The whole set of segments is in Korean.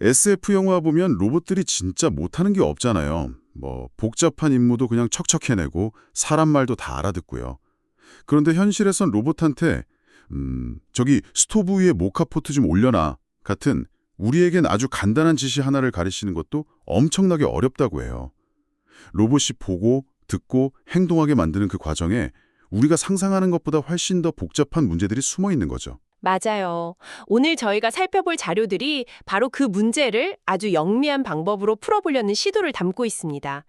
SF 영화 보면 로봇들이 진짜 못하는 게 없잖아요. 복잡한 임무도 그냥 척척 해내고 사람 말도 다 알아듣고요. 그런데 현실에선 로봇한테 저기 스토브 위에 모카포트 좀 올려놔 같은 우리에겐 아주 간단한 지시 하나를 가리키는 것도 엄청나게 어렵다고 해요. 로봇이 보고 듣고 행동하게 만드는 그 과정에 우리가 상상하는 것보다 훨씬 더 복잡한 문제들이 숨어 있는 거죠. 맞아요. 오늘 저희가 살펴볼 자료들이 바로 그 문제를 아주 영리한 방법으로 풀어보려는 시도를 담고 있습니다.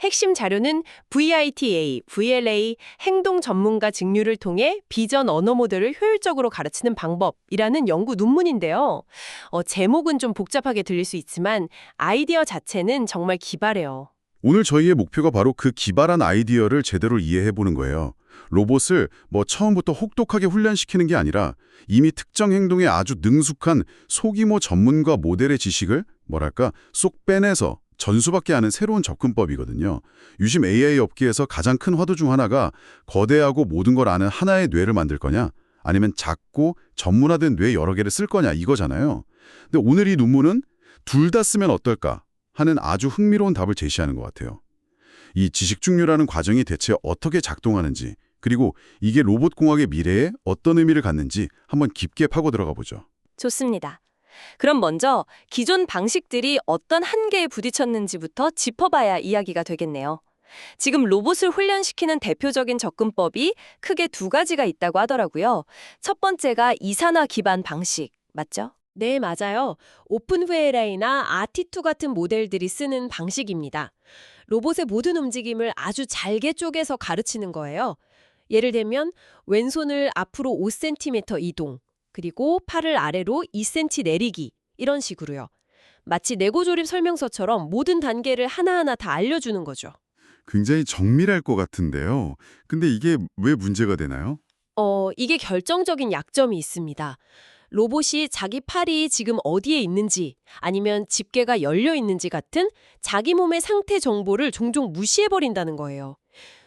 핵심 자료는 VITA, VLA, 행동 전문가 직류를 통해 비전 언어 모델을 효율적으로 가르치는 방법이라는 연구 논문인데요. 제목은 좀 복잡하게 들릴 수 있지만 아이디어 자체는 정말 기발해요. 오늘 저희의 목표가 바로 그 기발한 아이디어를 제대로 이해해보는 거예요. 로봇을 처음부터 혹독하게 훈련시키는 게 아니라 이미 특정 행동에 아주 능숙한 소규모 전문가 모델의 지식을 쏙 빼내서 전수받게 하는 새로운 접근법이거든요. 요즘 AI 업계에서 가장 큰 화두 중 하나가 거대하고 모든 걸 아는 하나의 뇌를 만들 거냐 아니면 작고 전문화된 뇌 여러 개를 쓸 거냐 이거잖아요. 근데 오늘 이 논문은 둘 다 쓰면 어떨까 하는 아주 흥미로운 답을 제시하는 것 같아요. 이 지식중류라는 과정이 대체 어떻게 작동하는지 그리고 이게 로봇공학의 미래에 어떤 의미를 갖는지 한번 깊게 파고 들어가 보죠. 좋습니다. 그럼 먼저 기존 방식들이 어떤 한계에 부딪혔는지부터 짚어봐야 이야기가 되겠네요. 지금 로봇을 훈련시키는 대표적인 접근법이 크게 두 가지가 있다고 하더라고요. 첫 번째가 이산화 기반 방식, 맞죠? 네, 맞아요. 오픈VLA나 RT2 같은 모델들이 쓰는 방식입니다. 로봇의 모든 움직임을 아주 잘게 쪼개서 가르치는 거예요. 예를 들면 왼손을 앞으로 5cm 이동, 그리고 팔을 아래로 2cm 내리기, 이런 식으로요. 마치 레고조립 설명서처럼 모든 단계를 하나하나 다 알려주는 거죠. 굉장히 정밀할 것 같은데요. 근데 이게 왜 문제가 되나요? 이게 결정적인 약점이 있습니다. 로봇이 자기 팔이 지금 어디에 있는지 아니면 집게가 열려 있는지 같은 자기 몸의 상태 정보를 종종 무시해버린다는 거예요.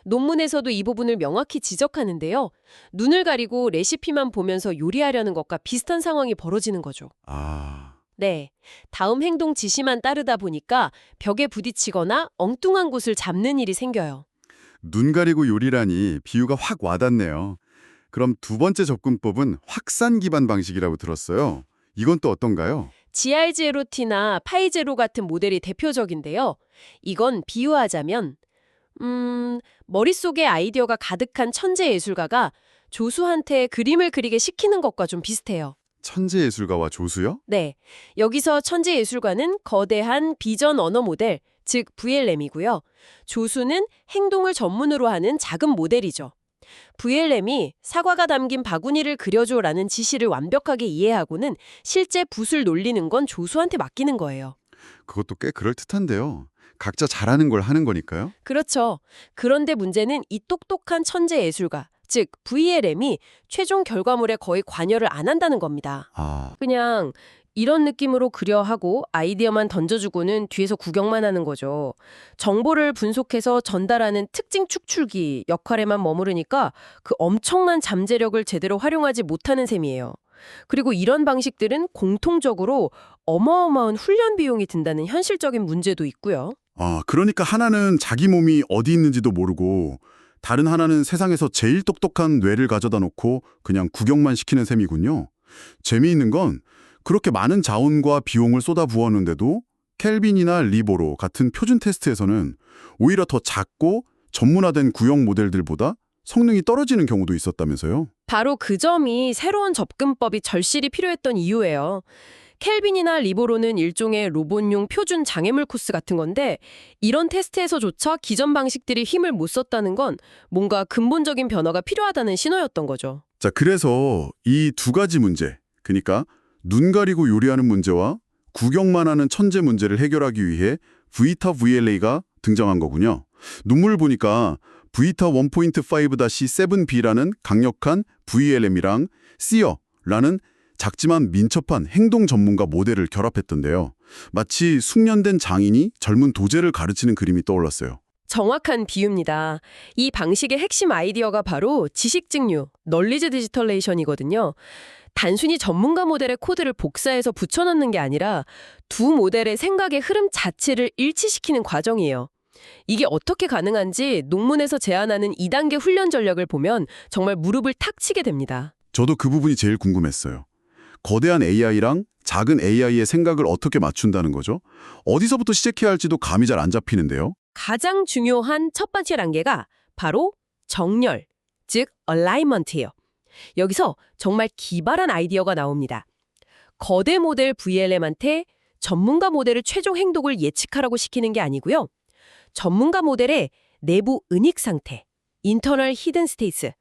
논문에서도 이 부분을 명확히 지적하는데요. 눈을 가리고 레시피만 보면서 요리하려는 것과 비슷한 상황이 벌어지는 거죠. 아, 네, 다음 행동 지시만 따르다 보니까 벽에 부딪히거나 엉뚱한 곳을 잡는 일이 생겨요. 눈 가리고 요리라니 비유가 확 와닿네요. 그럼 두 번째 접근법은 확산 기반 방식이라고 들었어요. 이건 또 어떤가요? GR0T나 파이제로 같은 모델이 대표적인데요. 이건 비유하자면 머릿속에 아이디어가 가득한 천재 예술가가 조수한테 그림을 그리게 시키는 것과 좀 비슷해요. 천재 예술가와 조수요? 네, 여기서 천재 예술가는 거대한 비전 언어 모델, 즉 VLM이고요. 조수는 행동을 전문으로 하는 작은 모델이죠. VLM이 사과가 담긴 바구니를 그려줘라는 지시를 완벽하게 이해하고는 실제 붓을 놀리는 건 조수한테 맡기는 거예요. 그것도 꽤 그럴듯한데요. 각자 잘하는 걸 하는 거니까요. 그렇죠. 그런데 문제는 이 똑똑한 천재 예술가, 즉 VLM이 최종 결과물에 거의 관여를 안 한다는 겁니다. 아, 그냥 이런 느낌으로 그려하고 아이디어만 던져주고는 뒤에서 구경만 하는 거죠. 정보를 분석해서 전달하는 특징 축출기 역할에만 머무르니까 그 엄청난 잠재력을 제대로 활용하지 못하는 셈이에요. 그리고 이런 방식들은 공통적으로 어마어마한 훈련 비용이 든다는 현실적인 문제도 있고요. 그러니까 하나는 자기 몸이 어디 있는지도 모르고 다른 하나는 세상에서 제일 똑똑한 뇌를 가져다 놓고 그냥 구경만 시키는 셈이군요. 재미있는 건 그렇게 많은 자원과 비용을 쏟아부었는데도 켈빈이나 리보로 같은 표준 테스트에서는 오히려 더 작고 전문화된 구형 모델들보다 성능이 떨어지는 경우도 있었다면서요? 바로 그 점이 새로운 접근법이 절실히 필요했던 이유예요. 켈빈이나 리보로는 일종의 로봇용 표준 장애물 코스 같은 건데 이런 테스트에서조차 기존 방식들이 힘을 못 썼다는 건 뭔가 근본적인 변화가 필요하다는 신호였던 거죠. 자, 그래서 이 두 가지 문제, 그러니까 눈 가리고 요리하는 문제와 구경만 하는 천재 문제를 해결하기 위해 브이타 VLA가 등장한 거군요. 논문을 보니까 브이타 1.5-7B라는 강력한 VLM이랑 시어라는 작지만 민첩한 행동 전문가 모델을 결합했던데요. 마치 숙련된 장인이 젊은 도제를 가르치는 그림이 떠올랐어요. 정확한 비유입니다. 이 방식의 핵심 아이디어가 바로 지식 증류, 널리지 디지털레이션이거든요. 단순히 전문가 모델의 코드를 복사해서 붙여넣는 게 아니라 두 모델의 생각의 흐름 자체를 일치시키는 과정이에요. 이게 어떻게 가능한지 논문에서 제안하는 2단계 훈련 전략을 보면 정말 무릎을 탁 치게 됩니다. 저도 그 부분이 제일 궁금했어요. 거대한 AI랑 작은 AI의 생각을 어떻게 맞춘다는 거죠? 어디서부터 시작해야 할지도 감이 잘 안 잡히는데요. 가장 중요한 첫 번째 단계가 바로 정렬, 즉 alignment예요. 여기서 정말 기발한 아이디어가 나옵니다. 거대 모델 VLM한테 전문가 모델의 최종 행동을 예측하라고 시키는 게 아니고요. 전문가 모델의 내부 은익 상태, internal hidden states,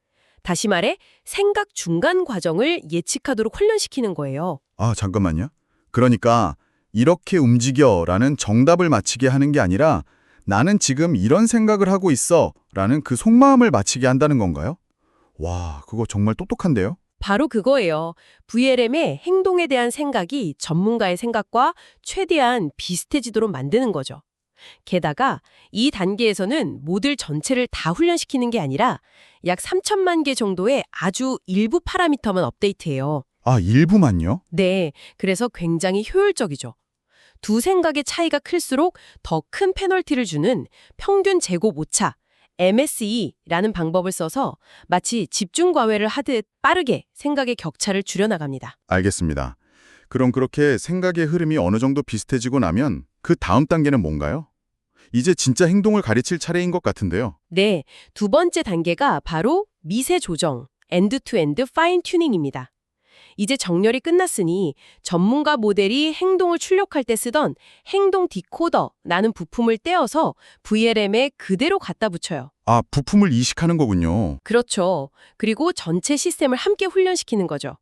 다시 말해 생각 중간 과정을 예측하도록 훈련시키는 거예요. 아, 잠깐만요. 그러니까 이렇게 움직여라는 정답을 맞히게 하는 게 아니라 나는 지금 이런 생각을 하고 있어라는 그 속마음을 맞히게 한다는 건가요? 와, 그거 정말 똑똑한데요? 바로 그거예요. VLM의 행동에 대한 생각이 전문가의 생각과 최대한 비슷해지도록 만드는 거죠. 게다가 이 단계에서는 모듈 전체를 다 훈련시키는 게 아니라 약 3천만 개 정도의 아주 일부 파라미터만 업데이트해요. 아, 일부만요? 네, 그래서 굉장히 효율적이죠. 두 생각의 차이가 클수록 더 큰 페널티를 주는 평균 제곱 오차, MSE라는 방법을 써서 마치 집중 과외를 하듯 빠르게 생각의 격차를 줄여나갑니다. 알겠습니다. 그럼 그렇게 생각의 흐름이 어느 정도 비슷해지고 나면 그 다음 단계는 뭔가요? 이제 진짜 행동을 가르칠 차례인 것 같은데요. 네, 두 번째 단계가 바로 미세 조정, 엔드-투-엔드 파인 튜닝입니다. 이제 정렬이 끝났으니 전문가 모델이 행동을 출력할 때 쓰던 행동 디코더라는 부품을 떼어서 VLM에 그대로 갖다 붙여요. 아, 부품을 이식하는 거군요. 그렇죠. 그리고 전체 시스템을 함께 훈련시키는 거죠.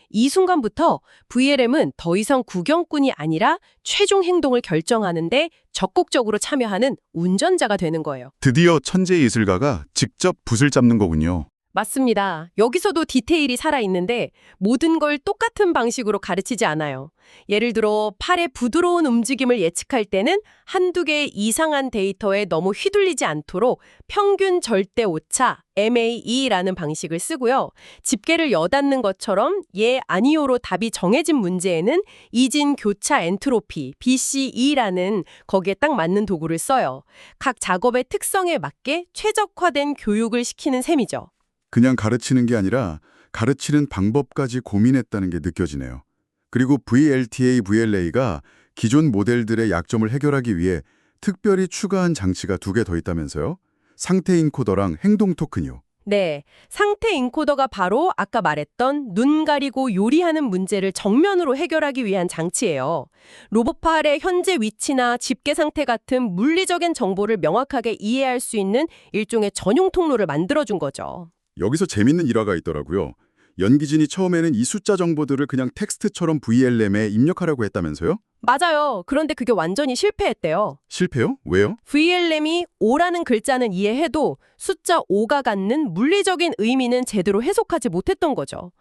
이 순간부터 VLM은 더 이상 구경꾼이 아니라 최종 행동을 결정하는데 적극적으로 참여하는 운전자가 되는 거예요. 드디어 천재 예술가가 직접 붓을 잡는 거군요. 맞습니다. 여기서도 디테일이 살아있는데 모든 걸 똑같은 방식으로 가르치지 않아요. 예를 들어 팔의 부드러운 움직임을 예측할 때는 한두 개의 이상한 데이터에 너무 휘둘리지 않도록 평균 절대 오차, MAE라는 방식을 쓰고요. 집게를 여닫는 것처럼 예, 아니요로 답이 정해진 문제에는 이진 교차 엔트로피, BCE라는 거기에 딱 맞는 도구를 써요. 각 작업의 특성에 맞게 최적화된 교육을 시키는 셈이죠. 그냥 가르치는 게 아니라 가르치는 방법까지 고민했다는 게 느껴지네요. 그리고 VLTA, VLA가 기존 모델들의 약점을 해결하기 위해 특별히 추가한 장치가 2개 더 있다면서요? 상태 인코더랑 행동 토큰이요. 네, 상태 인코더가 바로 아까 말했던 눈 가리고 요리하는 문제를 정면으로 해결하기 위한 장치예요. 로봇팔의 현재 위치나 집게 상태 같은 물리적인 정보를 명확하게 이해할 수 있는 일종의 전용 통로를 만들어준 거죠. 여기서 재밌는 일화가 있더라고요. 연기진이 처음에는 이 숫자 정보들을 그냥 텍스트처럼 VLM에 입력하려고 했다면서요? 맞아요. 그런데 그게 완전히 실패했대요. 실패요? 왜요? VLM이 5라는 글자는 이해해도 숫자 5가 갖는 물리적인 의미는 제대로 해석하지 못했던 거죠.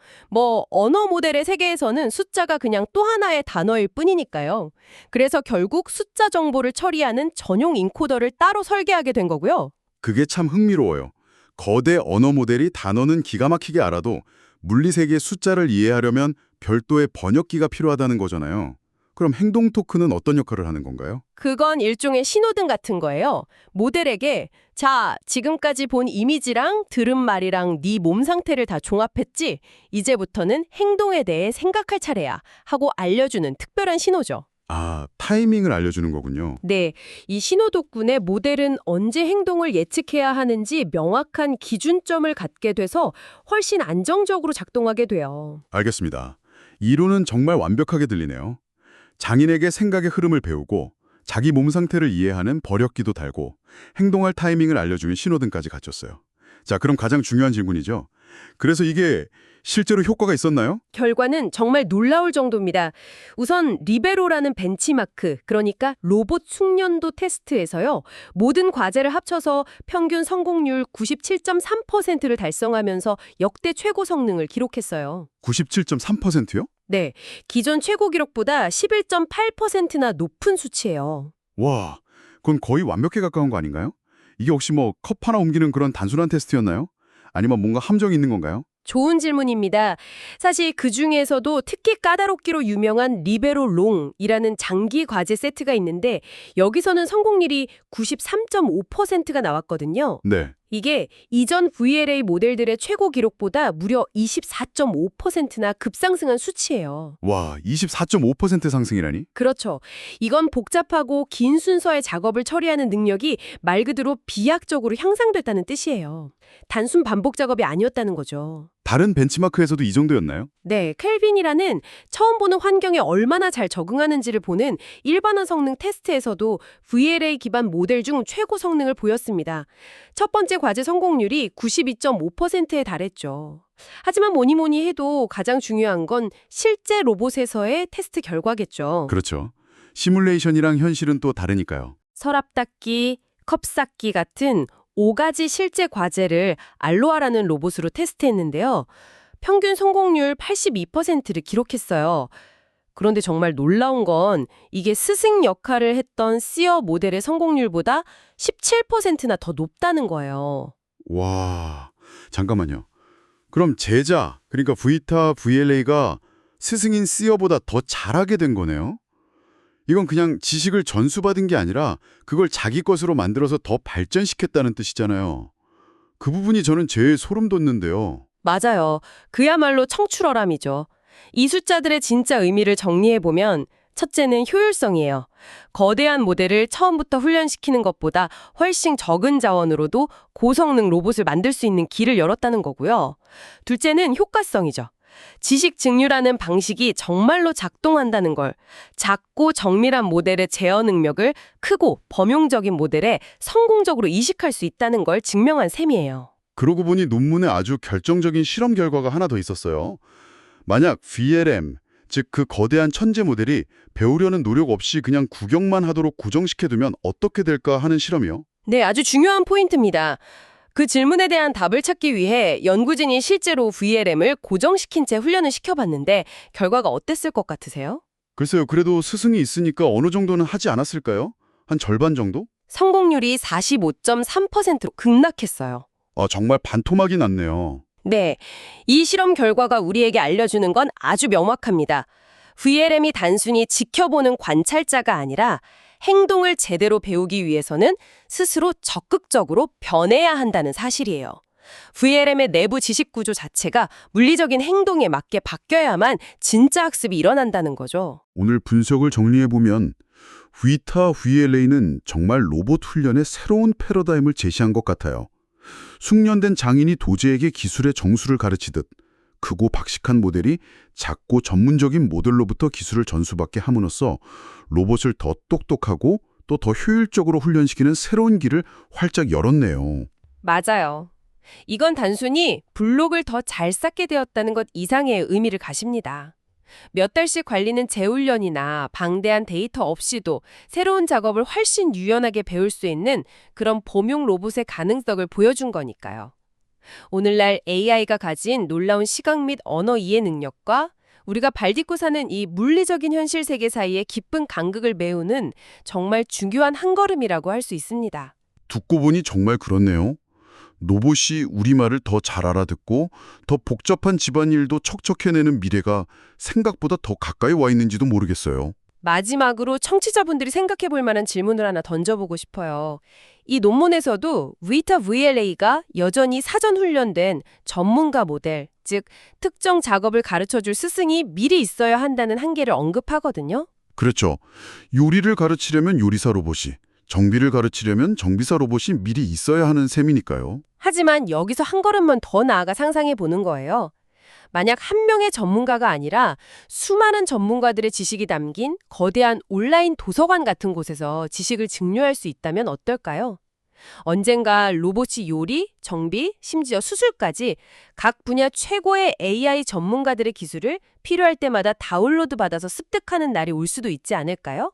언어 모델의 세계에서는 숫자가 그냥 또 하나의 단어일 뿐이니까요. 그래서 결국 숫자 정보를 처리하는 전용 인코더를 따로 설계하게 된 거고요. 그게 참 흥미로워요. 거대 언어 모델이 단어는 기가 막히게 알아도 물리세계의 숫자를 이해하려면 별도의 번역기가 필요하다는 거잖아요. 그럼 행동 토큰은 어떤 역할을 하는 건가요? 그건 일종의 신호등 같은 거예요. 모델에게 자, 지금까지 본 이미지랑 들은 말이랑 네 몸 상태를 다 종합했지? 이제부터는 행동에 대해 생각할 차례야 하고 알려주는 특별한 신호죠. 아, 타이밍을 알려주는 거군요. 네, 이 신호 덕분에 모델은 언제 행동을 예측해야 하는지 명확한 기준점을 갖게 돼서 훨씬 안정적으로 작동하게 돼요. 알겠습니다. 이론은 정말 완벽하게 들리네요. 장인에게 생각의 흐름을 배우고 자기 몸 상태를 이해하는 버력기도 달고 행동할 타이밍을 알려주는 신호등까지 갖췄어요. 자, 그럼 가장 중요한 질문이죠. 그래서 이게 실제로 효과가 있었나요? 결과는 정말 놀라울 정도입니다. 우선 리베로라는 벤치마크, 그러니까 로봇 숙련도 테스트에서요. 모든 과제를 합쳐서 평균 성공률 97.3%를 달성하면서 역대 최고 성능을 기록했어요. 97.3%요? 네, 기존 최고 기록보다 11.8%나 높은 수치예요. 와, 그건 거의 완벽에 가까운 거 아닌가요? 이게 혹시 컵 하나 옮기는 그런 단순한 테스트였나요? 아니면 뭔가 함정이 있는 건가요? 좋은 질문입니다. 사실 그 중에서도 특히 까다롭기로 유명한 리베로 롱이라는 장기 과제 세트가 있는데 여기서는 성공률이 93.5%가 나왔거든요. 네. 이게 이전 VLA 모델들의 최고 기록보다 무려 24.5%나 급상승한 수치예요. 와, 24.5% 상승이라니? 그렇죠. 이건 복잡하고 긴 순서의 작업을 처리하는 능력이 말 그대로 비약적으로 향상됐다는 뜻이에요. 단순 반복 작업이 아니었다는 거죠. 다른 벤치마크에서도 이 정도였나요? 네, 켈빈이라는 처음 보는 환경에 얼마나 잘 적응하는지를 보는 일반화 성능 테스트에서도 VLA 기반 모델 중 최고 성능을 보였습니다. 첫 번째 과제 성공률이 92.5%에 달했죠. 하지만 뭐니 뭐니 해도 가장 중요한 건 실제 로봇에서의 테스트 결과겠죠. 그렇죠. 시뮬레이션이랑 현실은 또 다르니까요. 서랍 닦기, 컵 쌓기 같은 5가지 실제 과제를 알로아라는 로봇으로 테스트했는데요. 평균 성공률 82%를 기록했어요. 그런데 정말 놀라운 건 이게 스승 역할을 했던 시어 모델의 성공률보다 17%나 더 높다는 거예요. 와, 잠깐만요. 그럼 제자, 그러니까 브이타 VLA가 스승인 시어보다 더 잘하게 된 거네요? 이건 그냥 지식을 전수받은 게 아니라 그걸 자기 것으로 만들어서 더 발전시켰다는 뜻이잖아요. 그 부분이 저는 제일 소름 돋는데요. 맞아요. 그야말로 청출어람이죠. 이 숫자들의 진짜 의미를 정리해보면 첫째는 효율성이에요. 거대한 모델을 처음부터 훈련시키는 것보다 훨씬 적은 자원으로도 고성능 로봇을 만들 수 있는 길을 열었다는 거고요. 둘째는 효과성이죠. 지식 증류라는 방식이 정말로 작동한다는 걸, 작고 정밀한 모델의 제어 능력을 크고 범용적인 모델에 성공적으로 이식할 수 있다는 걸 증명한 셈이에요. 그러고 보니 논문에 아주 결정적인 실험 결과가 하나 더 있었어요. 만약 VLM, 즉 그 거대한 천재 모델이 배우려는 노력 없이 그냥 구경만 하도록 고정시켜두면 어떻게 될까 하는 실험이요. 네, 아주 중요한 포인트입니다. 그 질문에 대한 답을 찾기 위해 연구진이 실제로 VLM을 고정시킨 채 훈련을 시켜봤는데 결과가 어땠을 것 같으세요? 글쎄요, 그래도 스승이 있으니까 어느 정도는 하지 않았을까요? 한 절반 정도? 성공률이 45.3%로 급락했어요. 아, 정말 반토막이 났네요. 네, 이 실험 결과가 우리에게 알려주는 건 아주 명확합니다. VLM이 단순히 지켜보는 관찰자가 아니라 행동을 제대로 배우기 위해서는 스스로 적극적으로 변해야 한다는 사실이에요. VLM의 내부 지식 구조 자체가 물리적인 행동에 맞게 바뀌어야만 진짜 학습이 일어난다는 거죠. 오늘 분석을 정리해보면 위타 VLA는 정말 로봇 훈련의 새로운 패러다임을 제시한 것 같아요. 숙련된 장인이 도제에게 기술의 정수를 가르치듯 크고 박식한 모델이 작고 전문적인 모델로부터 기술을 전수받게 함으로써 로봇을 더 똑똑하고 또 더 효율적으로 훈련시키는 새로운 길을 활짝 열었네요. 맞아요. 이건 단순히 블록을 더 잘 쌓게 되었다는 것 이상의 의미를 가집니다. 몇 달씩 관리는 재훈련이나 방대한 데이터 없이도 새로운 작업을 훨씬 유연하게 배울 수 있는 그런 범용 로봇의 가능성을 보여준 거니까요. 오늘날 AI가 가진 놀라운 시각 및 언어 이해 능력과 우리가 발 딛고 사는 이 물리적인 현실 세계 사이의 깊은 간극을 메우는 정말 중요한 한 걸음이라고 할 수 있습니다. 듣고 보니 정말 그렇네요. 로봇이 우리말을 더 잘 알아듣고 더 복잡한 집안일도 척척해내는 미래가 생각보다 더 가까이 와 있는지도 모르겠어요. 마지막으로 청취자분들이 생각해 볼 만한 질문을 하나 던져보고 싶어요. 이 논문에서도 위타 VLA가 여전히 사전 훈련된 전문가 모델, 즉 특정 작업을 가르쳐줄 스승이 미리 있어야 한다는 한계를 언급하거든요. 그렇죠. 요리를 가르치려면 요리사 로봇이, 정비를 가르치려면 정비사 로봇이 미리 있어야 하는 셈이니까요. 하지만 여기서 한 걸음만 더 나아가 상상해 보는 거예요. 만약 한 명의 전문가가 아니라 수많은 전문가들의 지식이 담긴 거대한 온라인 도서관 같은 곳에서 지식을 증료할 수 있다면 어떨까요? 언젠가 로봇이 요리, 정비, 심지어 수술까지 각 분야 최고의 AI 전문가들의 기술을 필요할 때마다 다운로드 받아서 습득하는 날이 올 수도 있지 않을까요?